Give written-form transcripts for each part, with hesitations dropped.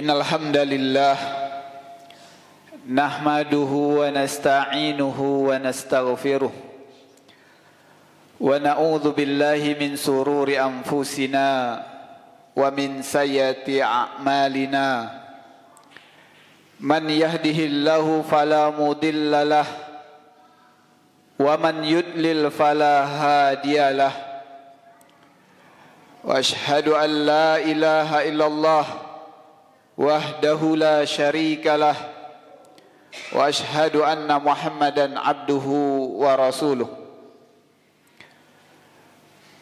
Innal hamdalillah nahmaduhu wa nasta'inuhu wa nastaghfiruh wa na'udzu billahi min sururi anfusina wa min sayyiati a'malina. Man yahdihillahu fala mudilla lah wa man yudlil fala hadiyalah. Wa ashhadu an la ilaha illallah wahdahu la syarikalah wa ashhadu anna Muhammadan abduhu wa rasuluh.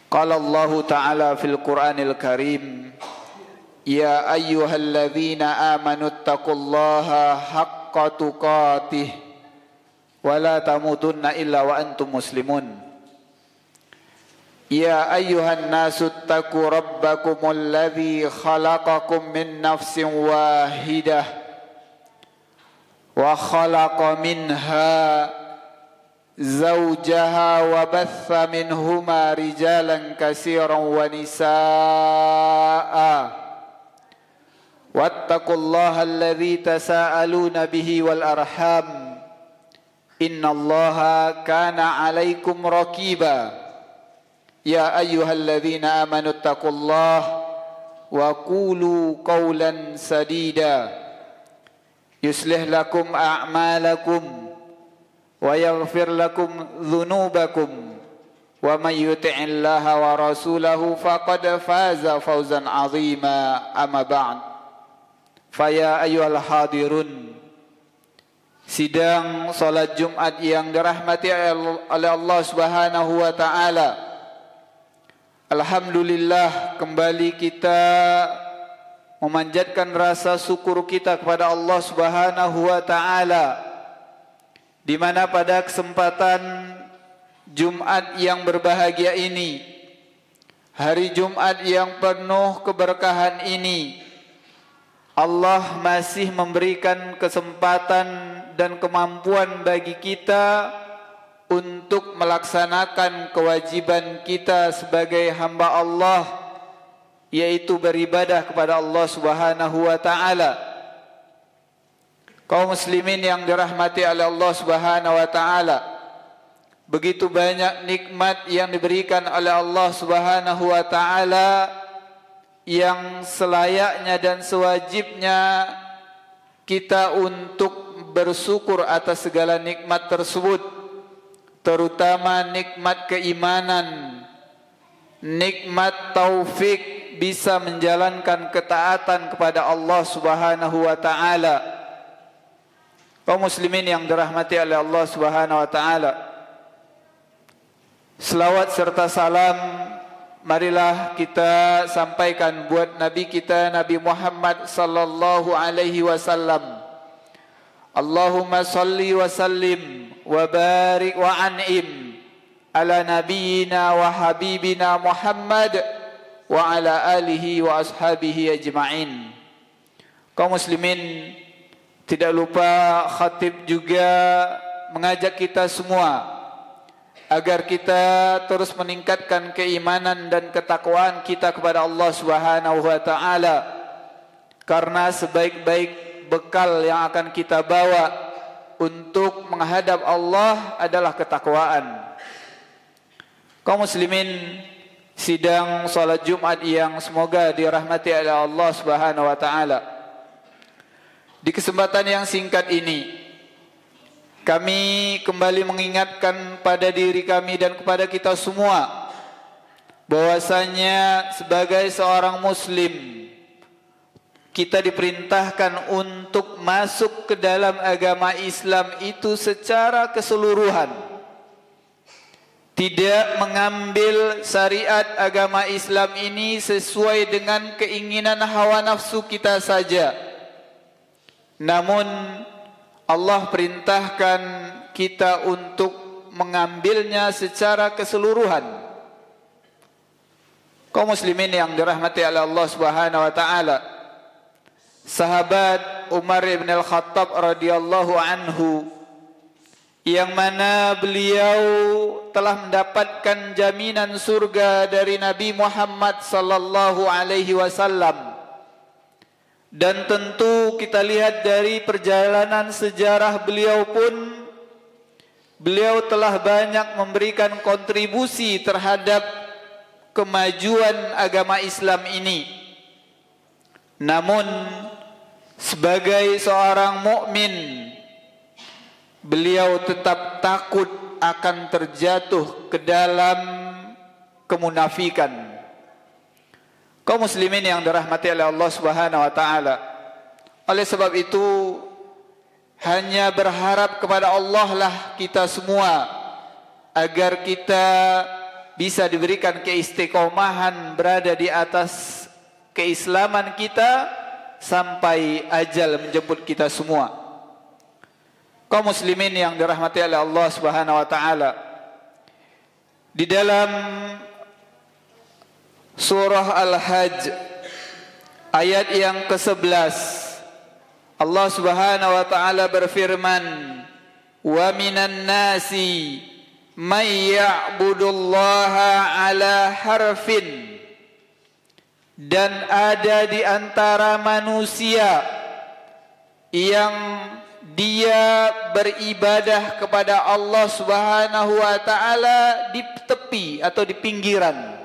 Qala Allah Ta'ala fil Qur'anil Karim, ya ayyuhalladzina amanu taqullaha haqqa tuqatih wa la tamutunna illa wa antum muslimun. Ya ayyuhan nasu taqu rabbakumul ladzi khalaqakum min nafsin wahidah wa khalaqa minha zawjaha wa batha minhuma rijalan katsiran wa nisaa wattaqullaha alladzi tasaaluna bihi wal arham innallaha kana 'alaikum raqiba. Ya ayyuhalladzina amanu taqullaha wa qulu qawlan sadida yuslih lakum a'malakum wa yaghfir lakum dhunubakum wa may yuti'illaha wa rasulahu faqad faza fawzan 'azima. Amma ba'd. Fa ya ayyuhal hadirun, sidang salat Jumat yang dirahmati oleh Allah Subhanahu wa taala. Alhamdulillah, kembali kita memanjatkan rasa syukur kita kepada Allah Subhanahu wa taala, di mana pada kesempatan Jumat yang berbahagia ini, hari Jumat yang penuh keberkahan ini, Allah masih memberikan kesempatan dan kemampuan bagi kita untuk melaksanakan kewajiban kita sebagai hamba Allah, yaitu beribadah kepada Allah Subhanahu wa taala. Kaum muslimin yang dirahmati oleh Allah Subhanahu wa taala, begitu banyak nikmat yang diberikan oleh Allah Subhanahu wa taala yang selayaknya dan sewajibnya kita untuk bersyukur atas segala nikmat tersebut, terutama nikmat keimanan, nikmat taufik bisa menjalankan ketaatan kepada Allah Subhanahu wa taala. Kaum muslimin yang dirahmati oleh Allah Subhanahu wa taala, selawat serta salam marilah kita sampaikan buat Nabi kita, Nabi Muhammad sallallahu alaihi wasallam. Allahumma salli wa sallim wa barik wa an'im ala nabiyyina wa habibina Muhammad wa ala alihi wa ashabihi ajma'in. Kaum muslimin, tidak lupa khatib juga mengajak kita semua agar kita terus meningkatkan keimanan dan ketakwaan kita kepada Allah Subhanahu wa taala, karena sebaik-baik bekal yang akan kita bawa untuk menghadap Allah adalah ketakwaan. Kaum muslimin, sidang salat Jumat yang semoga dirahmati oleh Allah Subhanahu wa taala, di kesempatan yang singkat ini kami kembali mengingatkan pada diri kami dan kepada kita semua bahwasanya sebagai seorang muslim kita diperintahkan untuk masuk ke dalam agama Islam itu secara keseluruhan, tidak mengambil syariat agama Islam ini sesuai dengan keinginan hawa nafsu kita saja, namun Allah perintahkan kita untuk mengambilnya secara keseluruhan. Kaum muslimin yang dirahmati oleh Allah Subhanahu wa taala, sahabat Umar ibn al-Khattab radhiyallahu anhu, yang mana beliau telah mendapatkan jaminan surga dari Nabi Muhammad sallallahu alaihi wasallam, Dan tentu kita lihat dari perjalanan sejarah beliau pun, beliau telah banyak memberikan kontribusi terhadap kemajuan agama Islam ini. Namun sebagai seorang mukmin, beliau tetap takut akan terjatuh ke dalam kemunafikan. Kaum muslimin yang dirahmati oleh Allah Subhanahu wa taala, oleh sebab itu hanya berharap kepada Allah lah kita semua agar kita bisa diberikan keistiqomahan berada di atas keislaman kita sampai ajal menjemput kita semua. Kaum muslimin yang dirahmati oleh Allah Subhanahu wa taala, di dalam surah Al-Hajj ayat yang ke-11, Allah Subhanahu wa taala berfirman, "Wa minan nasi may ya'budullaha ala harfin." Dan ada di antara manusia yang dia beribadah kepada Allah Subhanahu wa taala di tepi atau di pinggiran.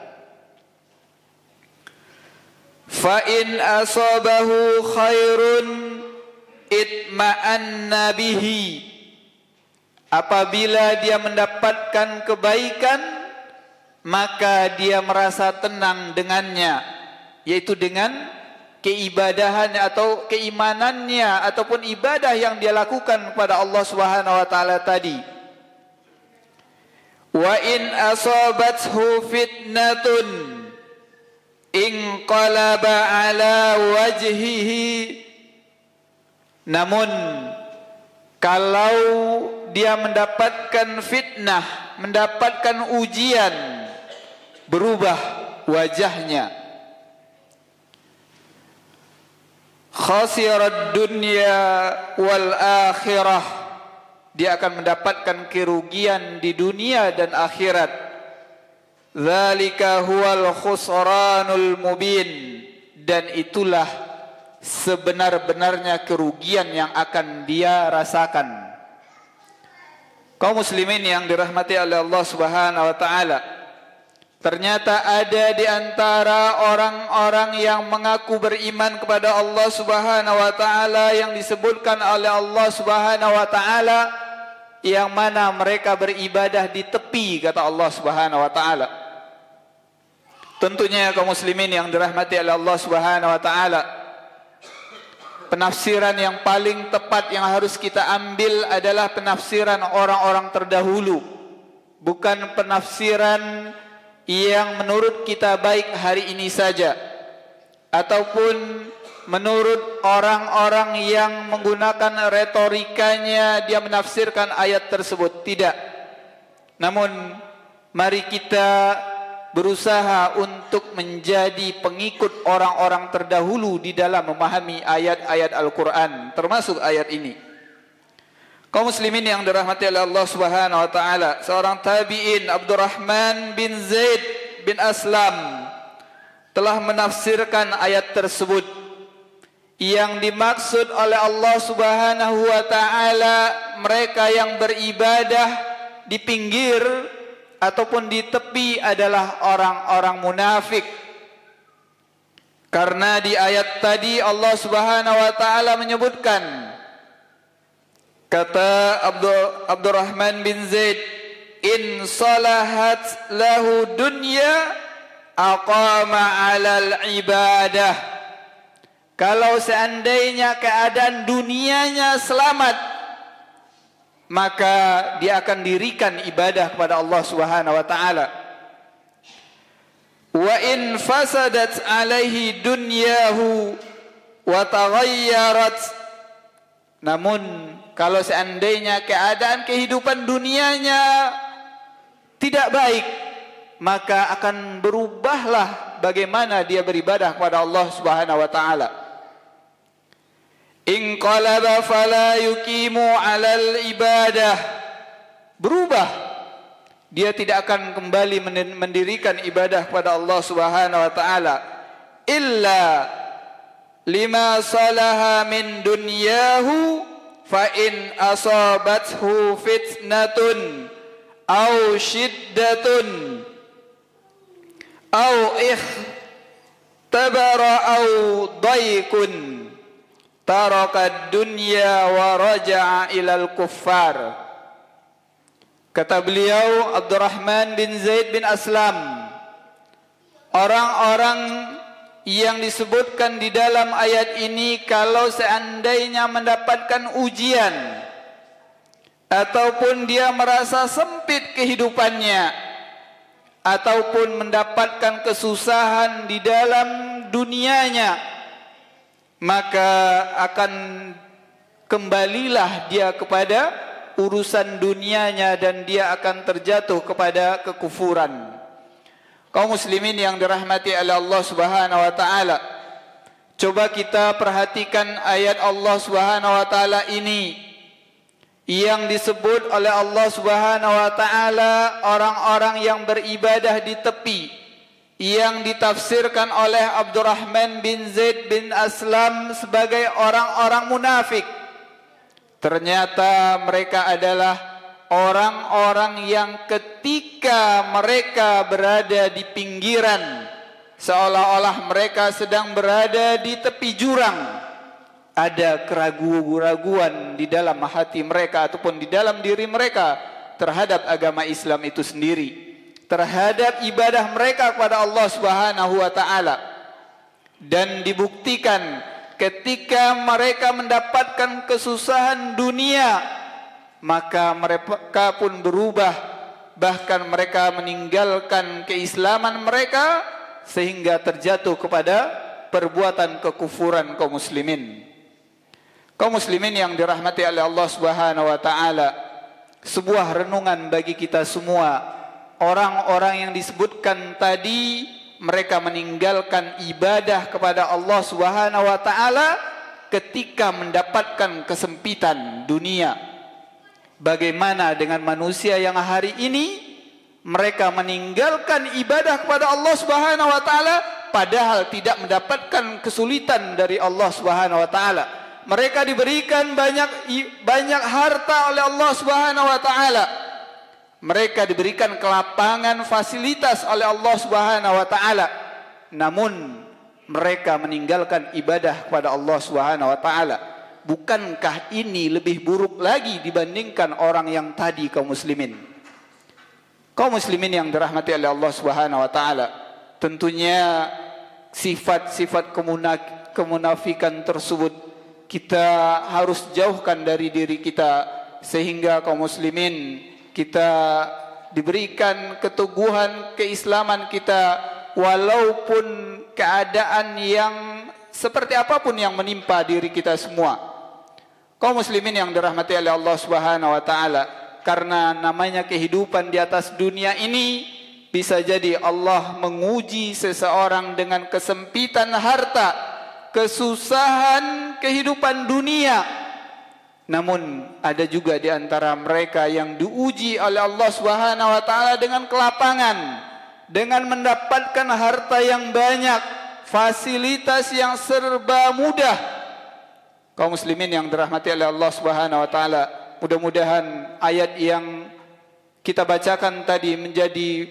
Fa in asabahu khairun itma'anna bihi. Apabila dia mendapatkan kebaikan, maka dia merasa tenang dengannya, yaitu dengan keibadahannya atau keimanannya ataupun ibadah yang dia lakukan kepada Allah Subhanahu wa taala tadi. Wa in asabathu fitnatun inqalaba ala wajhihi. Namun kalau dia mendapatkan fitnah, mendapatkan ujian, berubah wajahnya. Khasirad dunya wal akhirah, dia akan mendapatkan kerugian di dunia dan akhirat. Dzalika huwal khusranul mubin, dan itulah sebenar-benarnya kerugian yang akan dia rasakan. Kaum muslimin yang dirahmati oleh Allah Subhanahu wa taala, ternyata ada di antara orang-orang yang mengaku beriman kepada Allah Subhanahu wa taala yang disebutkan oleh Allah Subhanahu wa taala, yang mana mereka beribadah di tepi, kata Allah Subhanahu wa taala. Tentunya kaum muslimin yang dirahmati oleh Allah Subhanahu wa taala, penafsiran yang paling tepat yang harus kita ambil adalah penafsiran orang-orang terdahulu, bukan penafsiran yang menurut kita baik hari ini saja, ataupun menurut orang-orang yang menggunakan retorikanya dia menafsirkan ayat tersebut. Tidak. Namun mari kita berusaha untuk menjadi pengikut orang-orang terdahulu di dalam memahami ayat-ayat Al-Quran, termasuk ayat ini. Kaum muslimin yang dirahmati oleh Allah Subhanahu wa taala, seorang tabi'in Abdurrahman bin Zaid bin Aslam telah menafsirkan ayat tersebut. Yang dimaksud oleh Allah Subhanahu wa taala mereka yang beribadah di pinggir ataupun di tepi adalah orang-orang munafik. Karena di ayat tadi Allah Subhanahu wa taala menyebutkan, kata Abdurrahman bin Zaid, in salahat lahu dunya aqama 'alal ibadah. Kalau seandainya keadaan dunianya selamat, maka dia akan dirikan ibadah kepada Allah Subhanahu wa taala. Wa in fasadat 'alaihi dunyahu wa taghayyarat. Namun kalau seandainya keadaan kehidupan dunianya tidak baik, maka akan berubahlah bagaimana dia beribadah kepada Allah Subhanahu wa taala. Inqalaba fala yuqimu 'alal ibadah. Berubah, dia tidak akan kembali mendirikan ibadah kepada Allah Subhanahu wa taala illa lima salaha min dunyahu fa in asabathu fitnatun aw shiddatun aw ikhtabara aw daykun taraka dunya wa raja'a ilal kuffar. Kata beliau Abdurrahman bin Zaid bin Aslam, orang-orang yang disebutkan di dalam ayat ini kalau seandainya mendapatkan ujian ataupun dia merasa sempit kehidupannya ataupun mendapatkan kesusahan di dalam dunianya, maka akan kembalilah dia kepada urusan dunianya dan dia akan terjatuh kepada kekufuran. Kaum muslimin yang dirahmati oleh Allah Subhanahu wa taala, coba kita perhatikan ayat Allah Subhanahu wa taala ini yang disebut oleh Allah Subhanahu wa taala orang-orang yang beribadah di tepi, yang ditafsirkan oleh Abdurrahman bin Zaid bin Aslam sebagai orang-orang munafik. Ternyata mereka adalah orang-orang yang ketika mereka berada di pinggiran, seolah-olah mereka sedang berada di tepi jurang, ada keraguan-keraguan di dalam hati mereka ataupun di dalam diri mereka terhadap agama Islam itu sendiri, terhadap ibadah mereka kepada Allah Subhanahu wa taala. Dan dibuktikan ketika mereka mendapatkan kesusahan dunia, maka mereka pun berubah, bahkan mereka meninggalkan keislaman mereka sehingga terjatuh kepada perbuatan kekufuran kaum muslimin. Kaum muslimin yang dirahmati oleh Allah Subhanahu wa taala, sebuah renungan bagi kita semua. Orang-orang yang disebutkan tadi, mereka meninggalkan ibadah kepada Allah Subhanahu wa taala ketika mendapatkan kesempitan dunia. Bagaimana dengan manusia yang hari ini mereka meninggalkan ibadah kepada Allah Subhanahu wa taala padahal tidak mendapatkan kesulitan dari Allah Subhanahu wa taala. Mereka diberikan banyak harta oleh Allah Subhanahu wa taala. Mereka diberikan kelapangan fasilitas oleh Allah Subhanahu wa taala. Namun mereka meninggalkan ibadah kepada Allah Subhanahu wa taala. Bukankah ini lebih buruk lagi dibandingkan orang yang tadi, kaum muslimin? Kaum muslimin yang dirahmati oleh Allah Subhanahu wa taala, tentunya sifat-sifat kemunafikan tersebut kita harus jauhkan dari diri kita, sehingga kaum muslimin kita diberikan keteguhan keislaman kita walaupun keadaan yang seperti apapun yang menimpa diri kita semua. Kaum muslimin yang dirahmati oleh Allah Subhanahu wa taala, karena namanya kehidupan di atas dunia ini, bisa jadi Allah menguji seseorang dengan kesempitan harta, kesusahan kehidupan dunia. Namun ada juga di antara mereka yang diuji oleh Allah Subhanahu wa taala dengan kelapangan, dengan mendapatkan harta yang banyak, fasilitas yang serba mudah. Kaum muslimin yang dirahmati oleh Allah Subhanahu wa taala, mudah-mudahan ayat yang kita bacakan tadi menjadi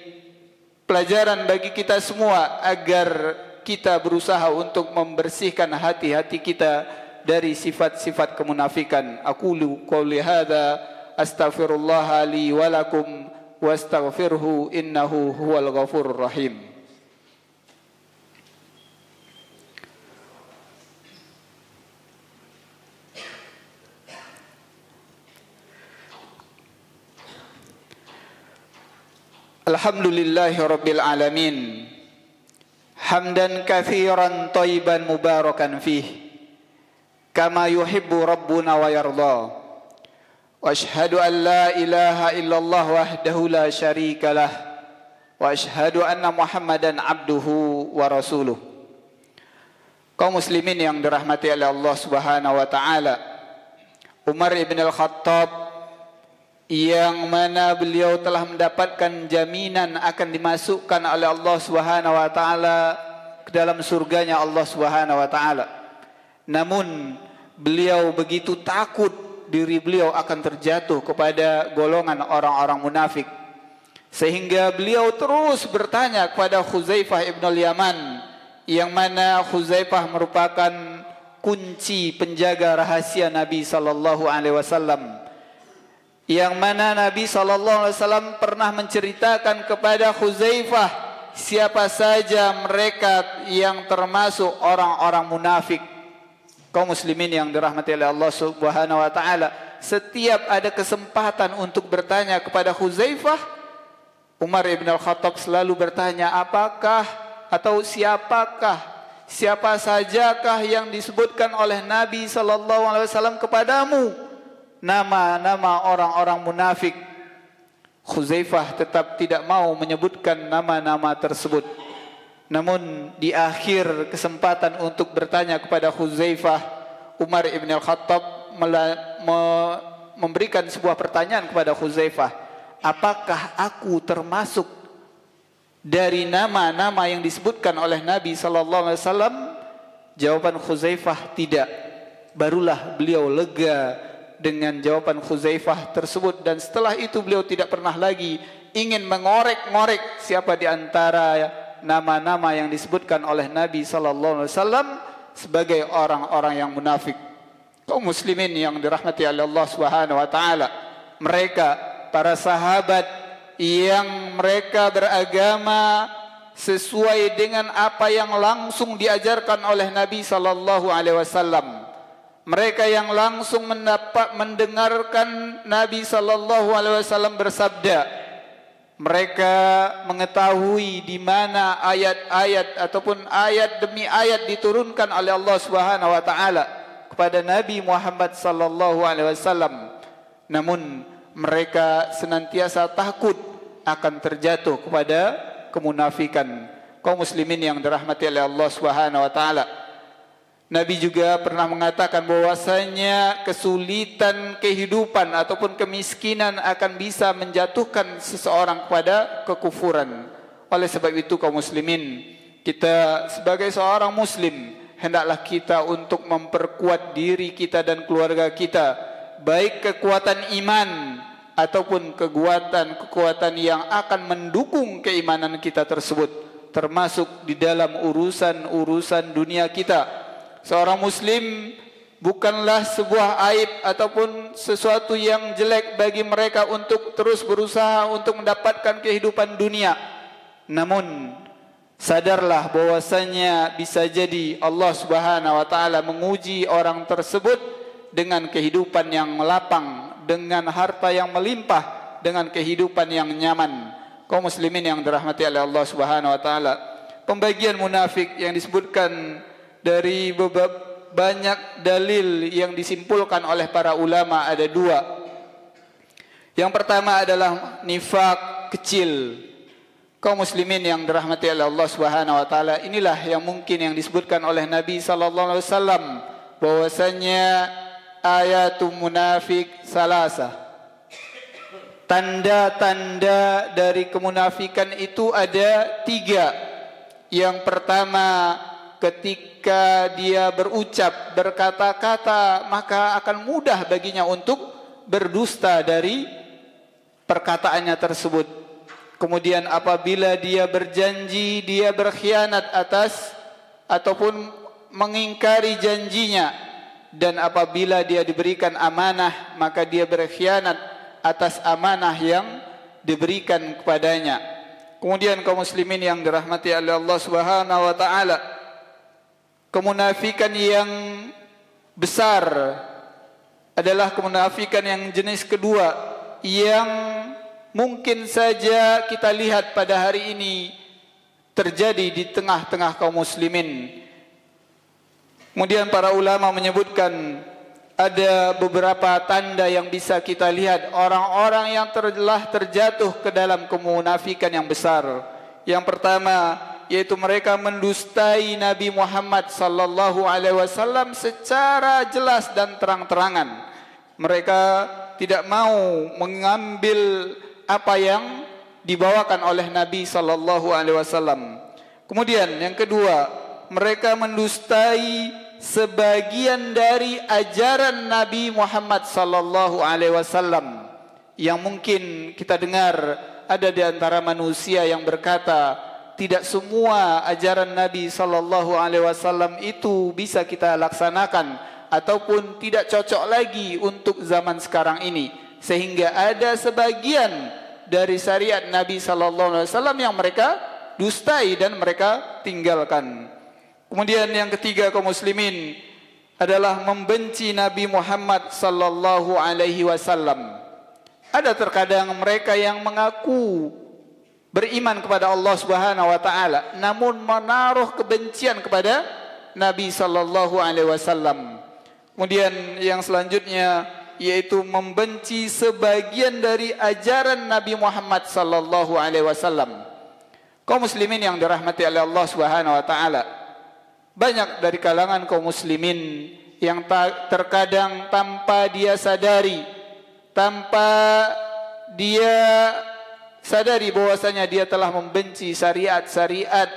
pelajaran bagi kita semua agar kita berusaha untuk membersihkan hati-hati kita dari sifat-sifat kemunafikan. Aqulu qouli hadza astaghfirullah li wa lakum wastaghfirhu innahu huwal ghafurur rahim. Alhamdulillahi rabbil alamin, hamdan katsiran thayyiban mubarakan fih, kama yuhibbu rabbuna wa yarda. Wa ashhadu an la ilaha illallah wahdahu la syarika lah, wa ashhadu anna Muhammadan abduhu wa rasuluh. Kaum muslimin yang dirahmati oleh Allah Subhanahu wa taala, Umar ibn al-Khattab yang mana beliau telah mendapatkan jaminan akan dimasukkan oleh Allah Subhanahu wa taala ke dalam surganya Allah Subhanahu wa taala. Namun beliau begitu takut diri beliau akan terjatuh kepada golongan orang-orang munafik, sehingga beliau terus bertanya kepada Khuzaifah ibn al-Yaman, yang mana Khuzaifah merupakan kunci penjaga rahasia Nabi sallallahu alaihi wasallam, yang mana Nabi sallallahu alaihi wasallam pernah menceritakan kepada Khuzaifah siapa saja mereka yang termasuk orang-orang munafik. Kaum muslimin yang dirahmati oleh Allah Subhanahu wa taala, setiap ada kesempatan untuk bertanya kepada Khuzaifah, Umar ibn al-Khattab selalu bertanya, apakah atau siapakah, siapa sajakah yang disebutkan oleh Nabi sallallahu alaihi wasallam kepadamu nama-nama orang-orang munafik? Khuzaifah tetap tidak mau menyebutkan nama-nama tersebut. Namun di akhir kesempatan untuk bertanya kepada Khuzaifah, Umar ibn al-Khattab memberikan sebuah pertanyaan kepada Khuzaifah, apakah aku termasuk dari nama-nama yang disebutkan oleh Nabi sallallahu alaihi wasallam? Jawaban Khuzaifah tidak. Barulah beliau lega dengan jawaban Khuzaifah tersebut, dan setelah itu beliau tidak pernah lagi ingin mengorek-ngorek siapa di antara nama-nama yang disebutkan oleh Nabi sallallahu alaihi wasallam sebagai orang-orang yang munafik. Kaum muslimin yang dirahmati oleh Allah Subhanahu wa taala, mereka para sahabat yang mereka beragama sesuai dengan apa yang langsung diajarkan oleh Nabi sallallahu alaihi wasallam. Mereka yang langsung mendengarkan Nabi sallallahu alaihi wasallam bersabda. Mereka mengetahui di mana ayat-ayat ataupun ayat demi ayat diturunkan oleh Allah Subhanahu wa taala kepada Nabi Muhammad sallallahu alaihi wasallam. Namun mereka senantiasa takut akan terjatuh kepada kemunafikan. Kaum muslimin yang dirahmati oleh Allah Subhanahu wa taala, Nabi juga pernah mengatakan bahwasanya kesulitan kehidupan ataupun kemiskinan akan bisa menjatuhkan seseorang kepada kekufuran. Oleh sebab itu kaum muslimin, kita sebagai seorang muslim hendaklah kita untuk memperkuat diri kita dan keluarga kita, baik kekuatan iman ataupun kekuatan yang akan mendukung keimanan kita tersebut, termasuk di dalam urusan dunia kita. Seorang muslim bukanlah sebuah aib ataupun sesuatu yang jelek bagi mereka untuk terus berusaha untuk mendapatkan kehidupan dunia. Namun sadarlah bahwasanya bisa jadi Allah Subhanahu wa taala menguji orang tersebut dengan kehidupan yang melapang, dengan harta yang melimpah, dengan kehidupan yang nyaman. Kaum muslimin yang dirahmati oleh Allah Subhanahu wa taala, pembagian munafik yang disebutkan dari banyak dalil yang disimpulkan oleh para ulama ada dua. Yang pertama adalah nifak kecil. Kaum muslimin yang dirahmati oleh Allah Subhanahu wa taala, inilah yang mungkin yang disebutkan oleh Nabi sallallahu alaihi wasallam bahwasanya ayatul munafik salasa. Tanda-tanda dari kemunafikan itu ada 3. Yang pertama, ketika dia berucap, berkata-kata, maka akan mudah baginya untuk berdusta dari perkataannya tersebut. Kemudian apabila dia berjanji, dia berkhianat atas ataupun mengingkari janjinya. Dan apabila dia diberikan amanah, maka dia berkhianat atas amanah yang diberikan kepadanya. Kemudian kaum muslimin yang dirahmati oleh Allah Subhanahu wa taala, kemunafikan yang besar adalah kemunafikan yang jenis kedua, yang mungkin saja kita lihat pada hari ini terjadi di tengah-tengah kaum muslimin. Kemudian para ulama menyebutkan ada beberapa tanda yang bisa kita lihat orang-orang yang telah terjatuh ke dalam kemunafikan yang besar. Yang pertama, yaitu mereka mendustai Nabi Muhammad sallallahu alaihi wasallam secara jelas dan terang-terangan. Mereka tidak mau mengambil apa yang dibawakan oleh Nabi sallallahu alaihi wasallam. Kemudian yang kedua, mereka mendustai sebagian dari ajaran Nabi Muhammad sallallahu alaihi wasallam yang mungkin kita dengar ada di antara manusia yang berkata tidak semua ajaran Nabi sallallahu alaihi wasallam itu bisa kita laksanakan ataupun tidak cocok lagi untuk zaman sekarang ini, sehingga ada sebagian dari syariat Nabi sallallahu alaihi wasallam yang mereka dustai dan mereka tinggalkan. Kemudian yang ketiga kaum muslimin adalah membenci Nabi Muhammad sallallahu alaihi wasallam. Ada terkadang mereka yang mengaku beriman kepada Allah Subhanahu wa taala namun menaruh kebencian kepada Nabi sallallahu alaihi wasallam. Kemudian yang selanjutnya yaitu membenci sebagian dari ajaran Nabi Muhammad sallallahu alaihi wasallam. Kaum muslimin yang dirahmati oleh Allah Subhanahu wa taala, banyak dari kalangan kaum muslimin yang terkadang tanpa dia sadari, tanpa dia sadari bahwasanya dia telah membenci syariat-syariat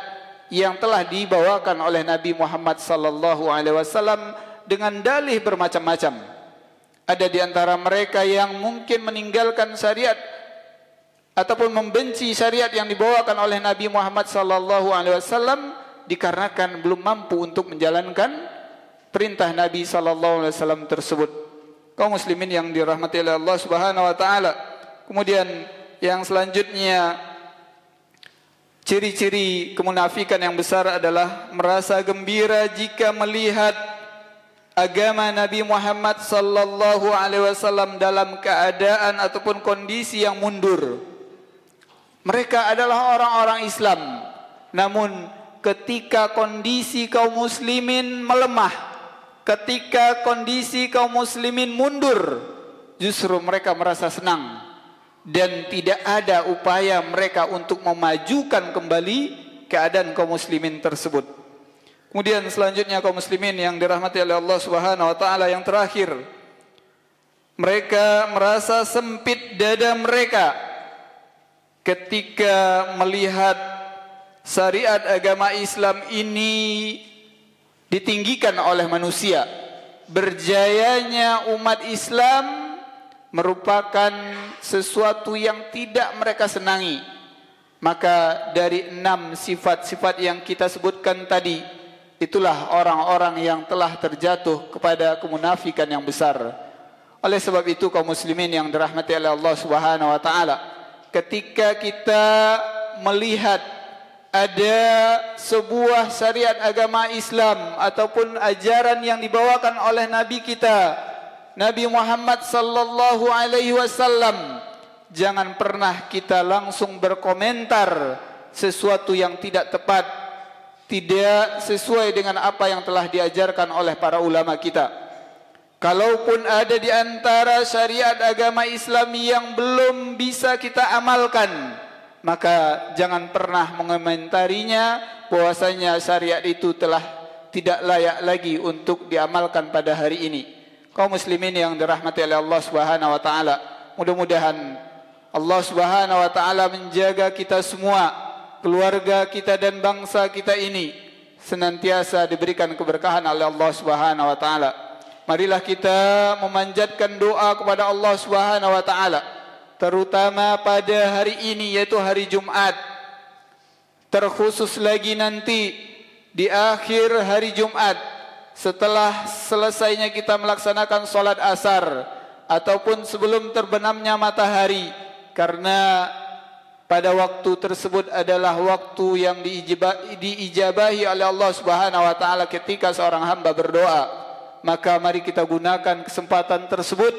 yang telah dibawakan oleh Nabi Muhammad sallallahu alaihi wasallam dengan dalih bermacam-macam. Ada di antara mereka yang mungkin meninggalkan syariat ataupun membenci syariat yang dibawakan oleh Nabi Muhammad sallallahu alaihi wasallam dikarenakan belum mampu untuk menjalankan perintah Nabi sallallahu alaihi wasallam tersebut. Kaum muslimin yang dirahmati oleh Allah Subhanahu wa taala. Kemudian yang selanjutnya, ciri-ciri kemunafikan yang besar adalah merasa gembira jika melihat agama Nabi Muhammad sallallahu alaihi wasallam dalam keadaan ataupun kondisi yang mundur. Mereka adalah orang-orang Islam, namun ketika kondisi kaum muslimin melemah, ketika kondisi kaum muslimin mundur, justru mereka merasa senang dan tidak ada upaya mereka untuk memajukan kembali keadaan kaum muslimin tersebut. Kemudian selanjutnya kaum muslimin yang dirahmati oleh Allah Subhanahu wa taala, yang terakhir, mereka merasa sempit dada mereka ketika melihat syariat agama Islam ini ditinggikan oleh manusia. Berjayanya umat Islam merupakan sesuatu yang tidak mereka senangi. Maka dari 6 sifat-sifat yang kita sebutkan tadi, itulah orang-orang yang telah terjatuh kepada kemunafikan yang besar. Oleh sebab itu kaum muslimin yang dirahmati oleh Allah Subhanahu wa taala, ketika kita melihat ada sebuah syariat agama Islam ataupun ajaran yang dibawakan oleh Nabi kita, Nabi Muhammad sallallahu alaihi wasallam, jangan pernah kita langsung berkomentar sesuatu yang tidak tepat, tidak sesuai dengan apa yang telah diajarkan oleh para ulama kita. Kalaupun ada di antara syariat agama Islam yang belum bisa kita amalkan, maka jangan pernah mengomentarinya bahwasanya syariat itu telah tidak layak lagi untuk diamalkan pada hari ini. Kaum muslimin yang dirahmati oleh Allah Subhanahu wa taala, mudah-mudahan Allah Subhanahu wa taala menjaga kita semua, keluarga kita dan bangsa kita ini senantiasa diberikan keberkahan oleh Allah Subhanahu wa taala. Marilah kita memanjatkan doa kepada Allah Subhanahu wa taala, terutama pada hari ini yaitu hari Jumat. Terkhusus lagi nanti di akhir hari Jumat, setelah selesainya kita melaksanakan salat asar ataupun sebelum terbenamnya matahari, karena pada waktu tersebut adalah waktu yang diijabahi oleh Allah Subhanahu wa taala ketika seorang hamba berdoa. Maka mari kita gunakan kesempatan tersebut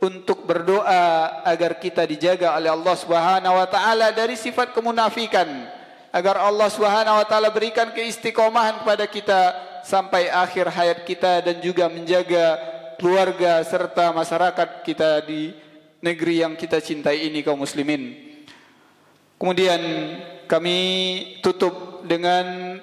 untuk berdoa agar kita dijaga oleh Allah Subhanahu wa taala dari sifat kemunafikan, agar Allah Subhanahu wa taala berikan keistiqomahan kepada kita sampai akhir hayat kita dan juga menjaga keluarga serta masyarakat kita di negeri yang kita cintai ini kaum muslimin. Kemudian kami tutup dengan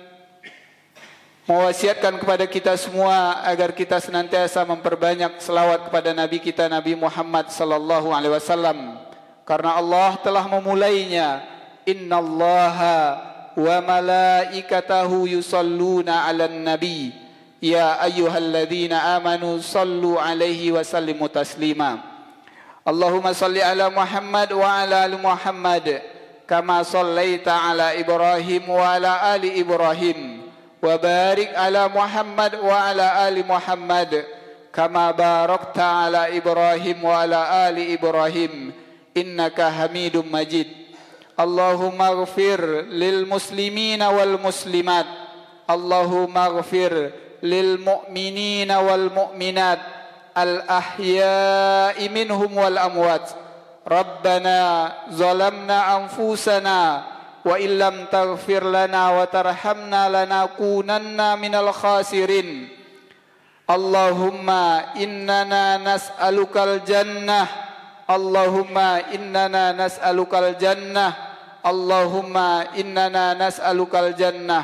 mewasiatkan kepada kita semua agar kita senantiasa memperbanyak selawat kepada Nabi kita Nabi Muhammad sallallahu alaihi wasallam, karena Allah telah memulainya. Innallaha wa malaikatahu yusalluna 'alan nabi يا أيها الذين آمنوا صلوا عليه وسلموا تسليما اللهم صل على محمد وعلى آل محمد كما صليت على إبراهيم وعلى آل إبراهيم وبارك على محمد وعلى آل محمد كما باركت على إبراهيم وعلى آل إبراهيم إنك حميد مجيد اللهم اغفر للمسلمين والمسلمات اللهم اغفر للمؤمنين والمؤمنات الأحياء منهم والأموات ربنا ظلمنا أنفسنا وإن لم تغفر لنا وترحمنا لنكونن من الخاسرين اللهم إننا نسألك الجنة اللهم إننا نسألك الجنة اللهم إننا نسألك الجنة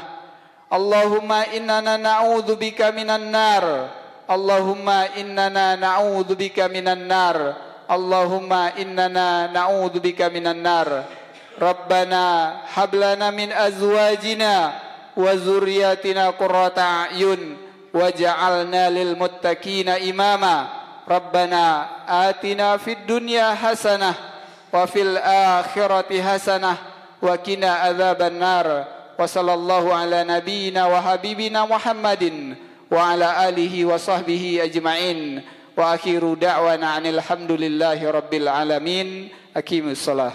اللهم إننا نعوذ بك من النار اللهم إننا نعوذ بك من النار اللهم إننا نعوذ بك من النار ربنا هب لنا من أزواجنا وذرياتنا قرة أعين واجعلنا للمتقين إماما ربنا آتنا في الدنيا حسنة وفي الآخرة حسنة وقنا عذاب النار وصلى الله على نبينا وحبيبنا محمد وعلى آله وصحبه أجمعين وآخر دعوانا عن الحمد لله رب العالمين أقيموا الصلاة